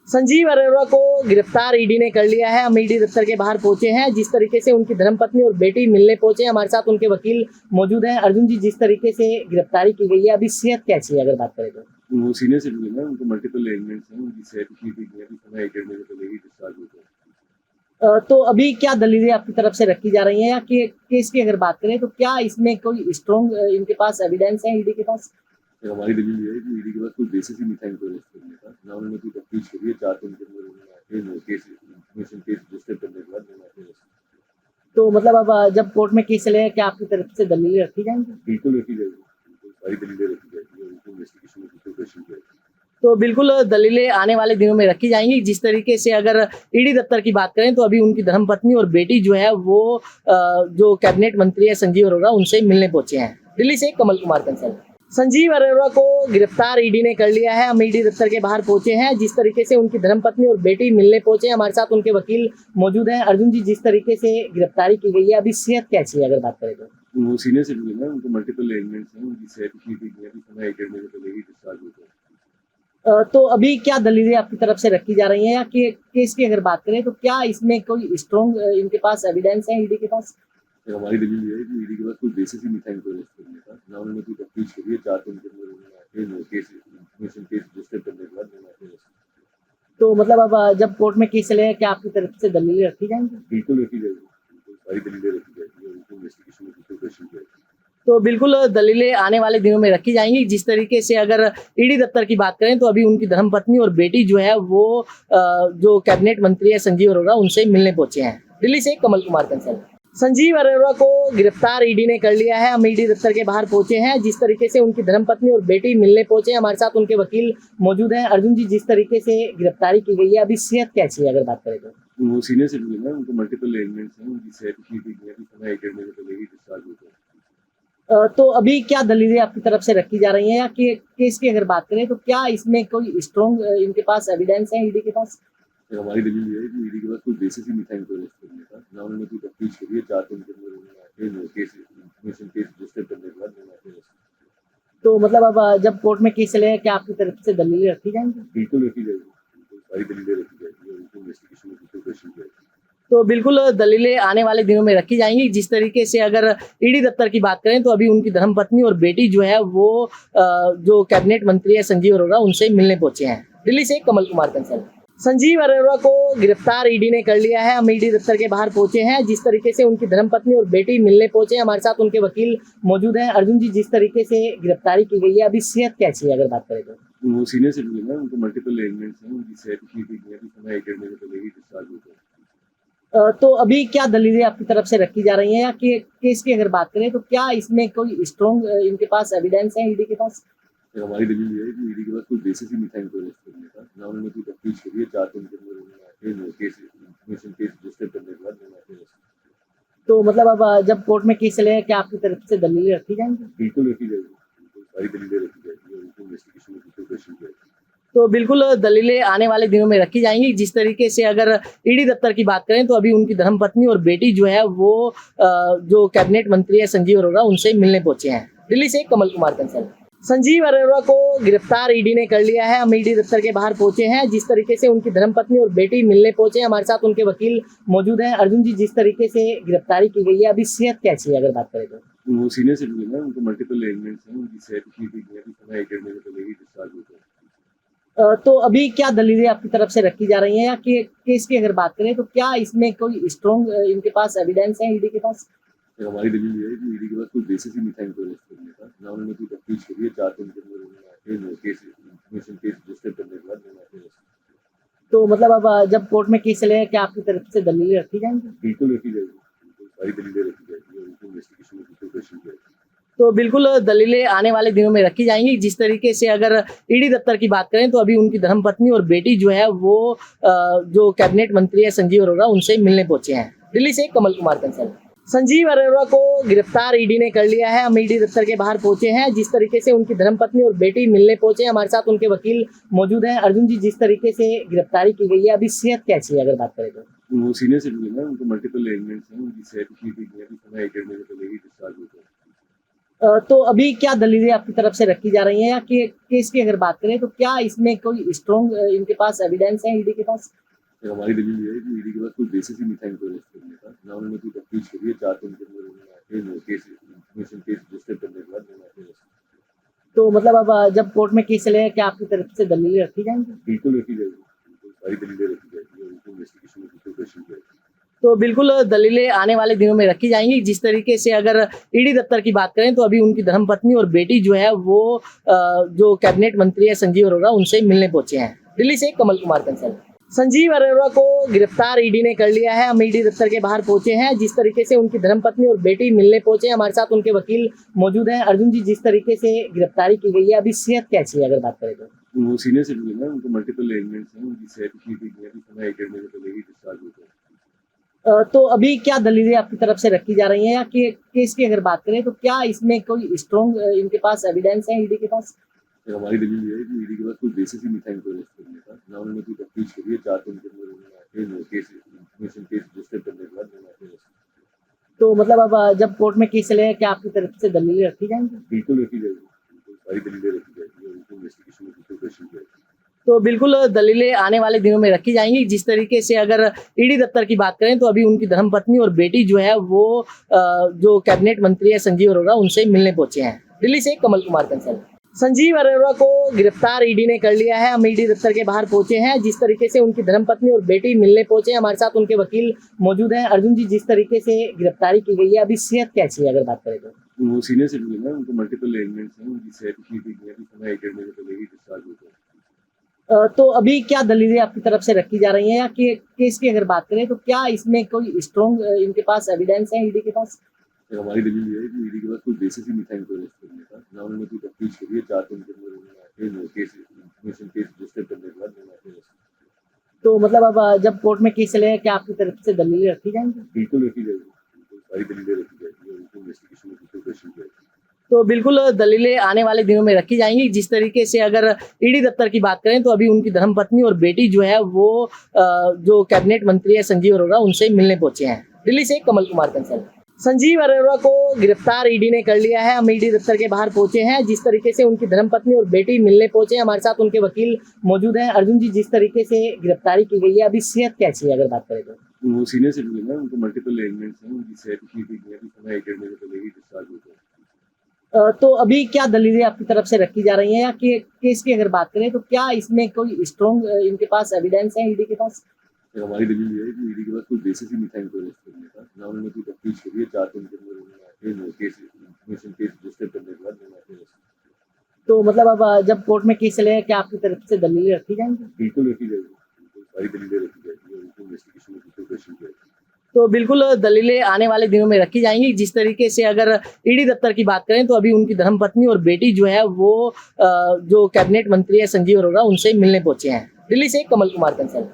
संजीव अरोड़ा को गिरफ्तार ईडी ने कर लिया है। हम ईडी दफ्तर के बाहर पहुंचे हैं। जिस तरीके से उनकी धर्मपत्नी और बेटी मिलने पहुंचे हैं, हमारे साथ उनके वकील मौजूद हैं। अर्जुन जी, जिस तरीके से गिरफ्तारी की गई है, अभी सेहत कैसी है अगर बात करें तो? वो सीनियर सिटीजन है, उनको मल्टीपल एलिमेंट्स हैं, उनकी सेहत इतनी ठीक नहीं है कि समय 1 महीने पहले ही डिस्चार्ज हो गया। तो अभी क्या दलीलें आपकी तरफ से रखी जा रही हैं, या कि केस की अगर बात करें तो क्या इसमें कोई स्ट्रॉन्ग इनके पास एविडेंस है ईडी के पास? हमारी दलील ये है कि ईडी के पास कोई बेसिस ही नहीं था इनको अरेस्ट करने का। ना उन्होंने कोई तफ्तीश करी है। 4 दिन के अंदर उन्होंने आके केस इन्फॉर्मेशन केस रजिस्टर करने के बाद उन्होंने आके अरेस्ट किया। तो मतलब अब जब कोर्ट में केस चलेगा, क्या आपकी तरफ से दलीलें रखी जाएंगी? बिल्कुल रखी जाएगी, बिल्कुल सारी दलीलें रखी जाएगी और उनको इन्वेस्टिगेशन में बिल्कुल क्वेश्चन किया जाएगा। तो बिल्कुल दलीलें आने वाले दिनों में रखी जाएंगी। जिस तरीके से अगर ईडी दफ्तर की बात करें तो अभी उनकी धर्मपत्नी और बेटी जो है वो जो कैबिनेट मंत्री है संजीव अरोड़ा, उनसे मिलने पहुंचे हैं। दिल्ली से कमल कुमार कंसल। संजीव अरोड़ा को गिरफ्तार ईडी ने कर लिया है। हम ईडी दफ्तर के बाहर पहुंचे हैं। जिस तरीके से उनकी धर्मपत्नी और बेटी मिलने पहुंचे हैं, हमारे साथ उनके वकील मौजूद हैं। अर्जुन जी, जिस तरीके से गिरफ्तारी की गई है, अभी सेहत कैसी है अगर बात करें तो? वो सीनियर सिटीजन है, उनको मल्टीपल एलिमेंट्स हैं, उनकी सेहत इतनी ठीक नहीं है कि समय 1 महीने पहले ही डिस्चार्ज हो गया। तो अभी क्या दलीलें आपकी तरफ से रखी जा रही हैं, या कि केस की अगर बात करें तो क्या इसमें कोई स्ट्रॉन्ग इनके पास एविडेंस है ईडी के पास? हमारी दलील ये है कि ईडी के पास कोई बेसिस ही नहीं था इनको अरेस्ट करने का। ना उन्होंने कोई तफ्तीश करी है। 4 दिन के अंदर उन्होंने आके केस इन्फॉर्मेशन केस रजिस्टर करने के बाद उन्होंने आके अरेस्ट किया। तो मतलब अब जब कोर्ट में केस चलेगा, क्या आपकी तरफ से दलीलें रखी जाएंगी? बिल्कुल रखी जाएगी, बिल्कुल सारी दलीलें रखी जाएगी और उनको इन्वेस्टिगेशन में बिल्कुल क्वेश्चन किया जाएगा। तो बिल्कुल दलीलें आने वाले दिनों में रखी जाएंगी। जिस तरीके से अगर ईडी दफ्तर की बात करें तो अभी उनकी धर्मपत्नी और बेटी जो है वो जो कैबिनेट मंत्री है संजीव अरोड़ा, उनसे मिलने पहुंचे हैं। दिल्ली से कमल कुमार कंसल। संजीव अरोड़ा को गिरफ्तार ईडी ने कर लिया है। हम ईडी दफ्तर के बाहर पहुंचे हैं। जिस तरीके से उनकी धर्मपत्नी और बेटी मिलने पहुंचे हैं, हमारे साथ उनके वकील मौजूद हैं। अर्जुन जी, जिस तरीके से गिरफ्तारी की गई है, अभी सेहत कैसी है अगर बात करें तो? वो सीनियर सिटीजन है, उनको मल्टीपल एलिमेंट्स हैं, उनकी सेहत इतनी ठीक नहीं है कि समय 1 महीने पहले ही डिस्चार्ज हो गया। तो अभी क्या दलीलें आपकी तरफ से रखी जा रही हैं, या कि केस की अगर बात करें तो क्या इसमें कोई स्ट्रॉन्ग इनके पास एविडेंस है ईडी के पास? हमारी दलील ये है कि ईडी के पास कोई बेसिस ही नहीं था इनको अरेस्ट करने का। ना उन्होंने कोई तफ्तीश करी है। 4 दिन के अंदर उन्होंने आके केस इन्फॉर्मेशन केस रजिस्टर करने के बाद उन्होंने आके अरेस्ट किया। तो मतलब अब जब कोर्ट में केस चलेगा, क्या आपकी तरफ से दलीलें रखी जाएंगी? बिल्कुल रखी जाएगी, बिल्कुल सारी दलीलें रखी जाएगी और उनको इन्वेस्टिगेशन में बिल्कुल क्वेश्चन किया जाएगा। तो बिल्कुल दलीलें आने वाले दिनों में रखी जाएंगी। जिस तरीके से अगर ईडी दफ्तर की बात करें तो अभी उनकी धर्मपत्नी और बेटी जो है वो जो कैबिनेट मंत्री है संजीव अरोड़ा, उनसे मिलने पहुंचे हैं। दिल्ली से कमल कुमार कंसल। संजीव अरोड़ा को गिरफ्तार ईडी ने कर लिया है। हम ईडी दफ्तर के बाहर पहुंचे हैं। जिस तरीके से उनकी धर्मपत्नी और बेटी मिलने पहुंचे हैं, हमारे साथ उनके वकील मौजूद हैं। अर्जुन जी, जिस तरीके से गिरफ्तारी की गई है, अभी सेहत कैसी है अगर बात करें तो? वो सीनियर सिटीजन है, उनको मल्टीपल एलिमेंट्स हैं, उनकी सेहत इतनी ठीक नहीं है कि समय 1 महीने पहले ही डिस्चार्ज हो गया। तो अभी क्या दलीलें आपकी तरफ से रखी जा रही हैं, या कि केस की अगर बात करें तो क्या इसमें कोई स्ट्रॉन्ग इनके पास एविडेंस है ईडी के पास? हमारी दलील ये है कि ईडी के पास कोई बेसिस ही नहीं था इनको अरेस्ट करने का। ना उन्होंने कोई तफ्तीश करी है। 4 दिन के अंदर उन्होंने आके केस इन्फॉर्मेशन केस रजिस्टर करने के बाद उन्होंने आके अरेस्ट किया। तो मतलब अब जब कोर्ट में केस चलेगा, क्या आपकी तरफ से दलीलें रखी जाएंगी? बिल्कुल रखी जाएगी, बिल्कुल सारी दलीलें रखी जाएगी और उनको इन्वेस्टिगेशन में बिल्कुल क्वेश्चन किया जाएगा। तो बिल्कुल दलीलें आने वाले दिनों में रखी जाएंगी। जिस तरीके से अगर ईडी दफ्तर की बात करें तो अभी उनकी धर्मपत्नी और बेटी जो है वो जो कैबिनेट मंत्री है संजीव अरोड़ा, उनसे मिलने पहुंचे हैं। दिल्ली से कमल कुमार कंसल। संजीव अरोड़ा को गिरफ्तार ईडी ने कर लिया है। हम ईडी दफ्तर के बाहर पहुंचे हैं। जिस तरीके से उनकी धर्मपत्नी और बेटी मिलने पहुंचे हैं, हमारे साथ उनके वकील मौजूद हैं। अर्जुन जी, जिस तरीके से गिरफ्तारी की गई है, अभी सेहत कैसी है अगर बात करें तो? वो सीनियर सिटीजन है, उनको मल्टीपल एलिमेंट्स हैं, उनकी सेहत इतनी ठीक नहीं है कि समय 1 महीने पहले ही डिस्चार्ज हो गया। तो अभी क्या दलीलें आपकी तरफ से रखी जा रही हैं, या कि केस की अगर बात करें तो क्या इसमें कोई स्ट्रॉन्ग इनके पास एविडेंस है ईडी के पास? हमारी दलील ये है कि ईडी के पास कोई बेसिस ही नहीं था इनको अरेस्ट करने का। ना उन्होंने कोई तफ्तीश करी है। 4 दिन के अंदर उन्होंने आके केस इन्फॉर्मेशन केस रजिस्टर करने के बाद उन्होंने आके अरेस्ट किया। तो मतलब अब जब कोर्ट में केस चलेगा, क्या आपकी तरफ से दलीलें रखी जाएंगी? बिल्कुल रखी जाएगी, बिल्कुल सारी दलीलें रखी जाएगी और उनको इन्वेस्टिगेशन में बिल्कुल क्वेश्चन किया जाएगा। तो बिल्कुल दलीलें आने वाले दिनों में रखी जाएंगी। जिस तरीके से अगर ईडी दफ्तर की बात करें तो अभी उनकी धर्मपत्नी और बेटी जो है वो जो कैबिनेट मंत्री है संजीव अरोड़ा, उनसे मिलने पहुंचे हैं। दिल्ली से कमल कुमार कंसल। संजीव अरोड़ा को गिरफ्तार ईडी ने कर लिया है। हम ईडी दफ्तर के बाहर पहुंचे हैं। जिस तरीके से उनकी धर्मपत्नी और बेटी मिलने पहुंचे हैं, हमारे साथ उनके वकील मौजूद हैं। अर्जुन जी, जिस तरीके से गिरफ्तारी की गई है, अभी सेहत कैसी है अगर बात करें तो? वो सीनियर सिटीजन है, उनको मल्टीपल एलिमेंट्स हैं, उनकी सेहत इतनी ठीक नहीं है कि समय 1 महीने पहले ही डिस्चार्ज हो गया। तो अभी क्या दलीलें आपकी तरफ से रखी जा रही हैं या कि केस की अगर बात करें तो क्या इसमें कोई स्ट्रॉन्ग इनके पास एविडेंस है ईडी के पास? फिर हमारी दलील ये है कि ईडी के पास कोई बेसिस ही नहीं था इनको अरेस्ट करने का, ना उन्होंने कोई तफ्तीश करी है। 4 दिन के अंदर उन्होंने आके केस इन्फॉर्मेशन केस रजिस्टर करने के बाद मैंने आके अरेस्ट किया। तो मतलब अब जब कोर्ट में केस चलेगा क्या आपकी तरफ से दलीलें रखी जाएंगी? बिल्कुल रखी जाएगी, बिल्कुल सारी दलीलें रखी जाएगी और उनको इन्वेस्टिगेशन में बिल्कुल पेश की जाएगी। तो बिल्कुल दलीलें आने वाले दिनों में रखी जाएंगी। जिस तरीके से अगर ईडी दफ्तर की बात करें तो अभी उनकी धर्मपत्नी और बेटी जो है वो जो कैबिनेट मंत्री है संजीव अरोड़ा उनसे मिलने पहुंचे हैं। दिल्ली से कमल कुमार कंसल। संजीव अरोड़ा को गिरफ्तार ईडी ने कर लिया है। हम ईडी दफ्तर के बाहर पहुंचे हैं। जिस तरीके से उनकी धर्मपत्नी और बेटी मिलने पहुंचे हैं, हमारे साथ उनके वकील मौजूद हैं। अर्जुन जी, जिस तरीके से गिरफ्तारी की गई है अभी सेहत कैसी है अगर बात करें तो? वो सीनियर सिटीजन है, उनको मल्टीपल एलिमेंट्स हैं, उनकी सेहत इतनी ठीक नहीं है कि समय 1 महीने पहले ही डिस्चार्ज हो गए। तो अभी क्या दलीलें आपकी तरफ से रखी जा रही हैं या कि केस की अगर बात करें तो क्या इसमें कोई स्ट्रॉन्ग इनके पास एविडेंस है ईडी के पास? फिर हमारी दलील ये है कि ईडी के पास कोई बेसिस ही नहीं था इनको अरेस्ट करने का, ना उन्होंने कोई तफ्तीश करी है। 4 दिन के अंदर उन्होंने आके केस इन्फॉर्मेशन केस रजिस्टर करने के बाद मैंने आके अरेस्ट किया। तो मतलब अब जब कोर्ट में केस चलेगा क्या आपकी तरफ से दलीलें रखी जाएंगी? बिल्कुल रखी जाएगी, बिल्कुल सारी दलीलें रखी जाएगी और उनको इन्वेस्टिगेशन में बिल्कुल पेश की जाएगी। तो बिल्कुल दलीलें आने वाले दिनों में रखी जाएंगी। जिस तरीके से अगर ईडी दफ्तर की बात करें तो अभी उनकी धर्मपत्नी और बेटी जो है वो जो कैबिनेट मंत्री है संजीव अरोड़ा उनसे मिलने पहुंचे हैं। दिल्ली से कमल कुमार कंसल। संजीव अरोड़ा को गिरफ्तार ईडी ने कर लिया है। हम ईडी दफ्तर के बाहर पहुंचे हैं। जिस तरीके से उनकी धर्मपत्नी और बेटी मिलने पहुंचे हैं, हमारे साथ उनके वकील मौजूद हैं। अर्जुन जी, जिस तरीके से गिरफ्तारी की गई है अभी सेहत कैसी है अगर बात करें तो? वो सीनियर सिटीजन है, उनको मल्टीपल एलिमेंट्स हैं, उनकी सेहत इतनी ठीक नहीं है कि समय 1 महीने पहले ही डिस्चार्ज हो गए। तो अभी क्या दलीलें आपकी तरफ से रखी जा रही हैं या कि केस की अगर बात करें तो क्या इसमें कोई स्ट्रॉन्ग इनके पास एविडेंस है ईडी के पास? फिर हमारी दलील ये है कि ईडी के पास कोई बेसिस ही नहीं था इनको अरेस्ट करने का, ना उन्होंने कोई तफ्तीश करी है। 4 दिन के अंदर उन्होंने आके केस इन्फॉर्मेशन केस रजिस्टर करने के बाद मैंने आके अरेस्ट किया। तो मतलब अब जब कोर्ट में केस चलेगा क्या आपकी तरफ से दलीलें रखी जाएंगी? बिल्कुल रखी जाएगी, बिल्कुल सारी दलीलें रखी जाएगी और उनको इन्वेस्टिगेशन में बिल्कुल पेश की जाएगी। तो बिल्कुल दलीलें आने वाले दिनों में रखी जाएंगी। जिस तरीके से अगर ईडी दफ्तर की बात करें तो अभी उनकी धर्मपत्नी और बेटी जो है वो जो कैबिनेट मंत्री है संजीव अरोड़ा उनसे मिलने पहुंचे हैं। दिल्ली से कमल कुमार कंसल। संजीव अरोड़ा को गिरफ्तार ईडी ने कर लिया है। हम ईडी दफ्तर के बाहर पहुंचे हैं। जिस तरीके से उनकी धर्मपत्नी और बेटी मिलने पहुंचे हैं, हमारे साथ उनके वकील मौजूद हैं। अर्जुन जी, जिस तरीके से गिरफ्तारी की गई है अभी सेहत कैसी है अगर बात करें तो? वो सीनियर सिटीजन है, उनको मल्टीपल एलिमेंट्स हैं, उनकी सेहत इतनी ठीक नहीं है कि समय 1 महीने पहले ही डिस्चार्ज हो गए। तो अभी क्या दलीलें आपकी तरफ से रखी जा रही हैं या कि केस की अगर बात करें तो क्या इसमें कोई स्ट्रॉन्ग इनके पास एविडेंस है ईडी के पास? फिर हमारी दलील ये है कि ईडी के पास कोई बेसिस ही नहीं था इनको अरेस्ट करने का, ना उन्होंने कोई तफ्तीश करी है। 4 दिन के अंदर उन्होंने आके केस इन्फॉर्मेशन केस रजिस्टर करने के बाद मैंने आके अरेस्ट किया। तो मतलब अब जब कोर्ट में केस चलेगा क्या आपकी तरफ से दलीलें रखी जाएंगी? बिल्कुल रखी जाएगी, बिल्कुल सारी दलीलें रखी जाएगी और उनको इन्वेस्टिगेशन में बिल्कुल पेश की जाएगी। तो बिल्कुल दलीलें आने वाले दिनों में रखी जाएंगी। जिस तरीके से अगर ईडी दफ्तर की बात करें तो अभी उनकी धर्मपत्नी और बेटी जो है वो जो कैबिनेट मंत्री है संजीव अरोड़ा उनसे मिलने पहुंचे हैं। दिल्ली से कमल कुमार कंसल।